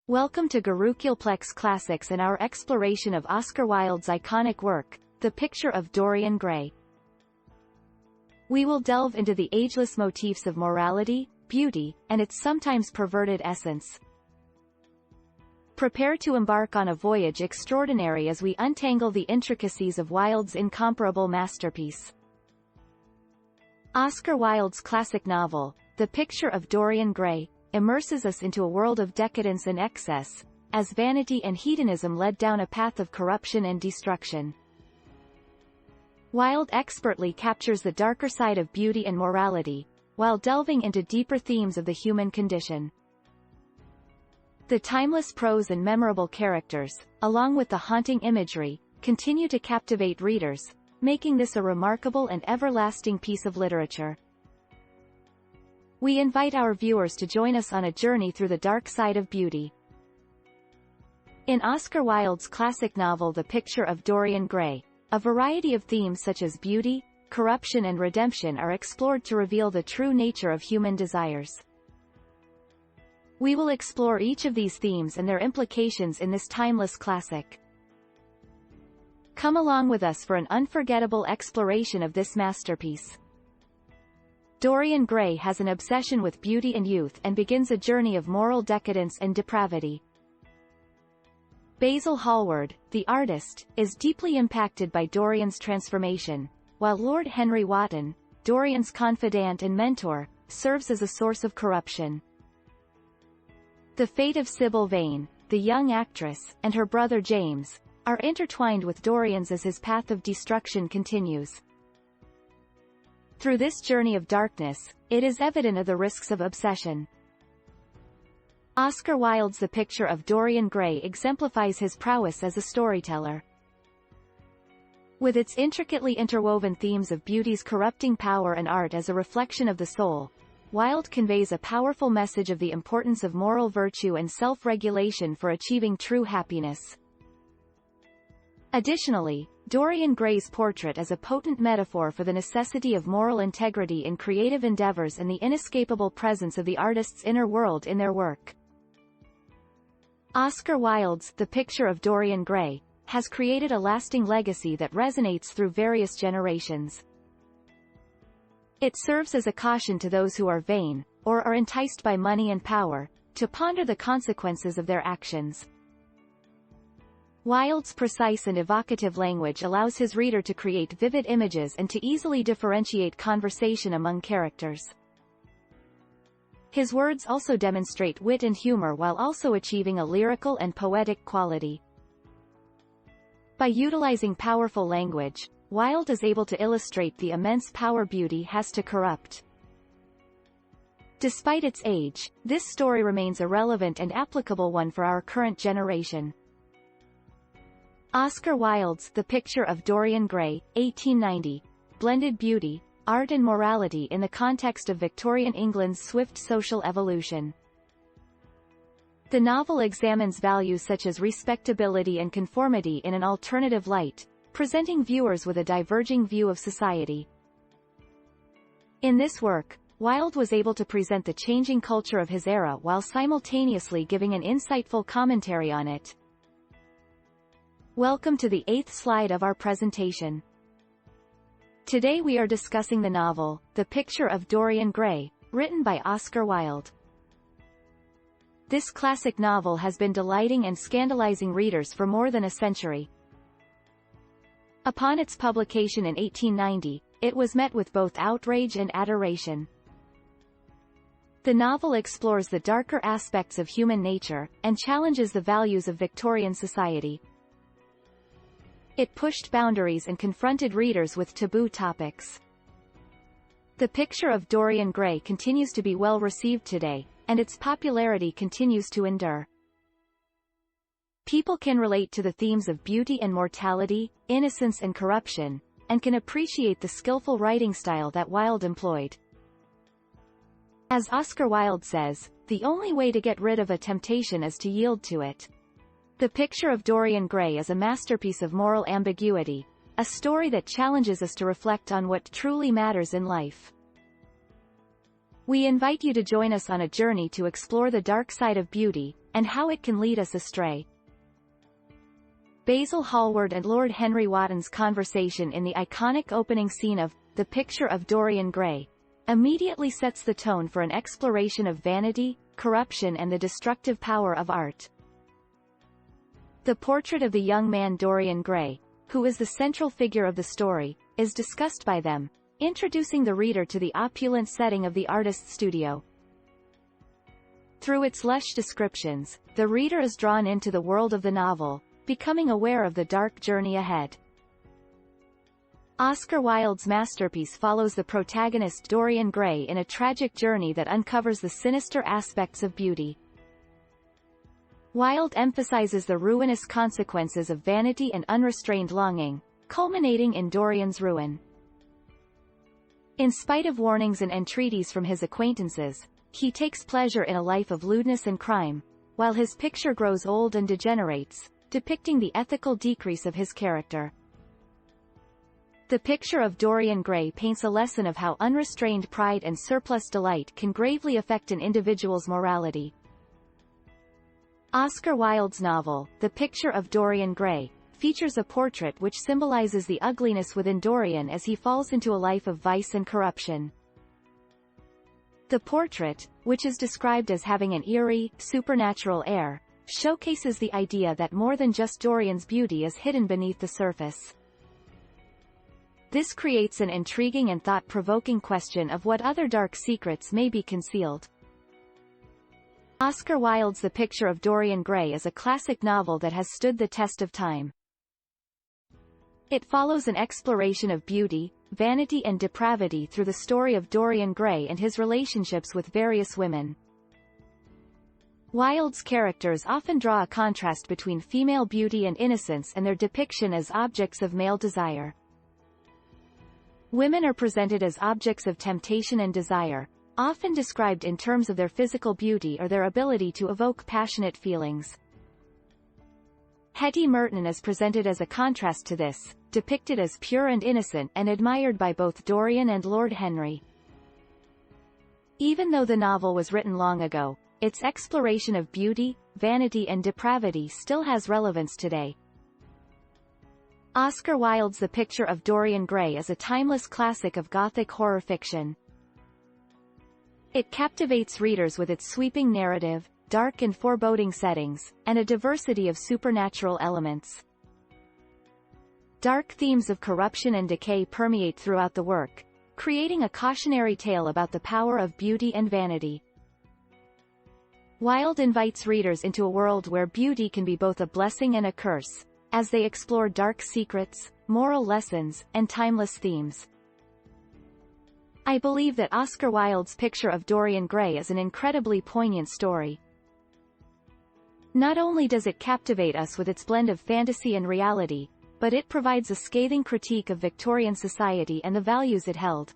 Welcome to Gurukulplex Classics and our exploration of Oscar Wilde's iconic work, The Picture of Dorian Gray. We will delve into the ageless motifs of morality, beauty, and its sometimes perverted essence. Prepare to embark on a voyage extraordinary as we untangle the intricacies of Wilde's incomparable masterpiece. Oscar Wilde's classic novel, The Picture of Dorian Gray, immerses us into a world of decadence and excess, as vanity and hedonism led down a path of corruption and destruction. Wilde expertly captures the darker side of beauty and morality, while delving into deeper themes of the human condition. The timeless prose and memorable characters, along with the haunting imagery, continue to captivate readers, making this a remarkable and everlasting piece of literature. We invite our viewers to join us on a journey through the dark side of beauty. In Oscar Wilde's classic novel The Picture of Dorian Gray, a variety of themes such as beauty, corruption and redemption are explored to reveal the true nature of human desires. We will explore each of these themes and their implications in this timeless classic. Come along with us for an unforgettable exploration of this masterpiece. Dorian Gray has an obsession with beauty and youth and begins a journey of moral decadence and depravity. Basil Hallward, the artist, is deeply impacted by Dorian's transformation, while Lord Henry Wotton, Dorian's confidant and mentor, serves as a source of corruption. The fate of Sybil Vane, the young actress, and her brother James, are intertwined with Dorian's as his path of destruction continues. Through this journey of darkness, it is evident of the risks of obsession. Oscar Wilde's The Picture of Dorian Gray exemplifies his prowess as a storyteller. With its intricately interwoven themes of beauty's corrupting power and art as a reflection of the soul, Wilde conveys a powerful message of the importance of moral virtue and self-regulation for achieving true happiness. Additionally, Dorian Gray's portrait is a potent metaphor for the necessity of moral integrity in creative endeavors and the inescapable presence of the artist's inner world in their work. Oscar Wilde's The Picture of Dorian Gray has created a lasting legacy that resonates through various generations. It serves as a caution to those who are vain, or are enticed by money and power, to ponder the consequences of their actions. Wilde's precise and evocative language allows his reader to create vivid images and to easily differentiate conversation among characters. His words also demonstrate wit and humor while also achieving a lyrical and poetic quality. By utilizing powerful language, Wilde is able to illustrate the immense power beauty has to corrupt. Despite its age, this story remains a relevant and applicable one for our current generation. Oscar Wilde's The Picture of Dorian Gray, 1890, blended beauty, art and morality in the context of Victorian England's swift social evolution. The novel examines values such as respectability and conformity in an alternative light, presenting viewers with a diverging view of society. In this work, Wilde was able to present the changing culture of his era while simultaneously giving an insightful commentary on it. Welcome to the 8th slide of our presentation. Today we are discussing the novel, The Picture of Dorian Gray, written by Oscar Wilde. This classic novel has been delighting and scandalizing readers for more than a century. Upon its publication in 1890, it was met with both outrage and adoration. The novel explores the darker aspects of human nature, and challenges the values of Victorian society. It pushed boundaries and confronted readers with taboo topics. The Picture of Dorian Gray continues to be well received today, and its popularity continues to endure. People can relate to the themes of beauty and mortality, innocence and corruption, and can appreciate the skillful writing style that Wilde employed. As Oscar Wilde says, the only way to get rid of a temptation is to yield to it. The Picture of Dorian Gray is a masterpiece of moral ambiguity, a story that challenges us to reflect on what truly matters in life. We invite you to join us on a journey to explore the dark side of beauty, and how it can lead us astray. Basil Hallward and Lord Henry Wotton's conversation in the iconic opening scene of The Picture of Dorian Gray immediately sets the tone for an exploration of vanity, corruption and the destructive power of art. The portrait of the young man Dorian Gray, who is the central figure of the story, is discussed by them, introducing the reader to the opulent setting of the artist's studio. Through its lush descriptions, the reader is drawn into the world of the novel, becoming aware of the dark journey ahead. Oscar Wilde's masterpiece follows the protagonist Dorian Gray in a tragic journey that uncovers the sinister aspects of beauty. Wilde emphasizes the ruinous consequences of vanity and unrestrained longing, culminating in Dorian's ruin. In spite of warnings and entreaties from his acquaintances, he takes pleasure in a life of lewdness and crime, while his picture grows old and degenerates, depicting the ethical decrease of his character. The Picture of Dorian Gray paints a lesson of how unrestrained pride and surplus delight can gravely affect an individual's morality. Oscar Wilde's novel, The Picture of Dorian Gray, features a portrait which symbolizes the ugliness within Dorian as he falls into a life of vice and corruption. The portrait, which is described as having an eerie, supernatural air, showcases the idea that more than just Dorian's beauty is hidden beneath the surface. This creates an intriguing and thought-provoking question of what other dark secrets may be concealed. Oscar Wilde's The Picture of Dorian Gray is a classic novel that has stood the test of time. It follows an exploration of beauty, vanity and depravity through the story of Dorian Gray and his relationships with various women. Wilde's characters often draw a contrast between female beauty and innocence and their depiction as objects of male desire. Women are presented as objects of temptation and desire, often described in terms of their physical beauty or their ability to evoke passionate feelings. Hetty Merton is presented as a contrast to this, depicted as pure and innocent and admired by both Dorian and Lord Henry. Even though the novel was written long ago, its exploration of beauty, vanity and depravity still has relevance today. Oscar Wilde's The Picture of Dorian Gray is a timeless classic of Gothic horror fiction. It captivates readers with its sweeping narrative, dark and foreboding settings, and a diversity of supernatural elements. Dark themes of corruption and decay permeate throughout the work, creating a cautionary tale about the power of beauty and vanity. Wilde invites readers into a world where beauty can be both a blessing and a curse, as they explore dark secrets, moral lessons, and timeless themes. I believe that Oscar Wilde's Picture of Dorian Gray is an incredibly poignant story. Not only does it captivate us with its blend of fantasy and reality, but it provides a scathing critique of Victorian society and the values it held.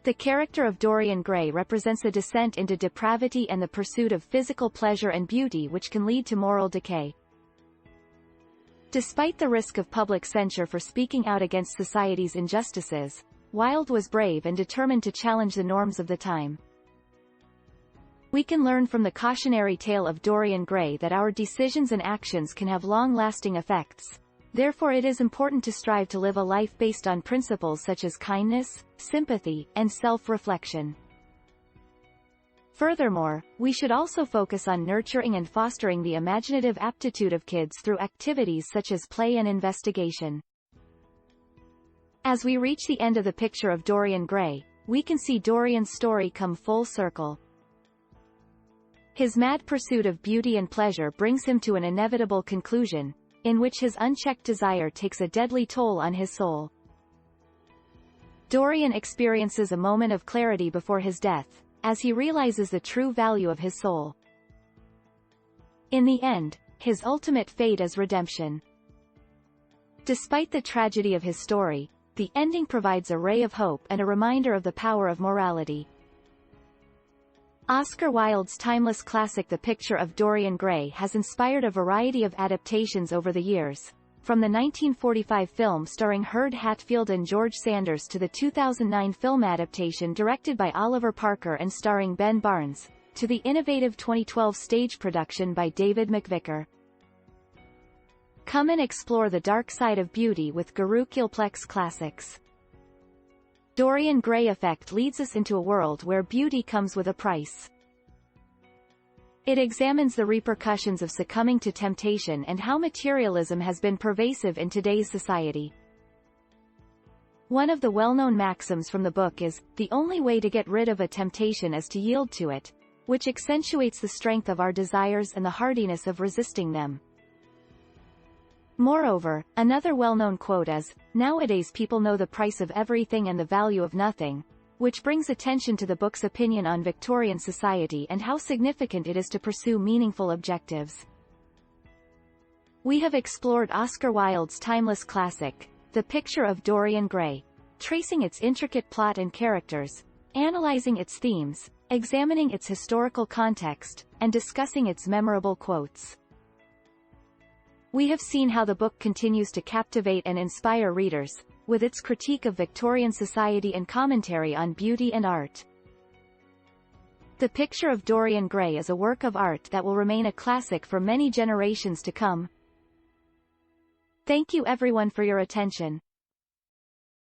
The character of Dorian Gray represents a descent into depravity and the pursuit of physical pleasure and beauty which can lead to moral decay. Despite the risk of public censure for speaking out against society's injustices, Wilde was brave and determined to challenge the norms of the time. We can learn from the cautionary tale of Dorian Gray that our decisions and actions can have long-lasting effects. Therefore it is important to strive to live a life based on principles such as kindness, sympathy, and self-reflection. Furthermore, we should also focus on nurturing and fostering the imaginative aptitude of kids through activities such as play and investigation. As we reach the end of The Picture of Dorian Gray, we can see Dorian's story come full circle. His mad pursuit of beauty and pleasure brings him to an inevitable conclusion, in which his unchecked desire takes a deadly toll on his soul. Dorian experiences a moment of clarity before his death, as he realizes the true value of his soul. In the end, his ultimate fate is redemption. Despite the tragedy of his story, the ending provides a ray of hope and a reminder of the power of morality. Oscar Wilde's timeless classic The Picture of Dorian Gray has inspired a variety of adaptations over the years, from the 1945 film starring Hurd Hatfield and George Sanders to the 2009 film adaptation directed by Oliver Parker and starring Ben Barnes, to the innovative 2012 stage production by David McVicker. Come and explore the dark side of beauty with Gurukul Classics. Dorian Gray effect leads us into a world where beauty comes with a price. It examines the repercussions of succumbing to temptation and how materialism has been pervasive in today's society. One of the well-known maxims from the book is, "The only way to get rid of a temptation is to yield to it," which accentuates the strength of our desires and the hardiness of resisting them. Moreover, another well-known quote is, "Nowadays people know the price of everything and the value of nothing," which brings attention to the book's opinion on Victorian society and how significant it is to pursue meaningful objectives. We have explored Oscar Wilde's timeless classic, The Picture of Dorian Gray, tracing its intricate plot and characters, analyzing its themes, examining its historical context, and discussing its memorable quotes. We have seen how the book continues to captivate and inspire readers, with its critique of Victorian society and commentary on beauty and art. The Picture of Dorian Gray is a work of art that will remain a classic for many generations to come. Thank you everyone for your attention.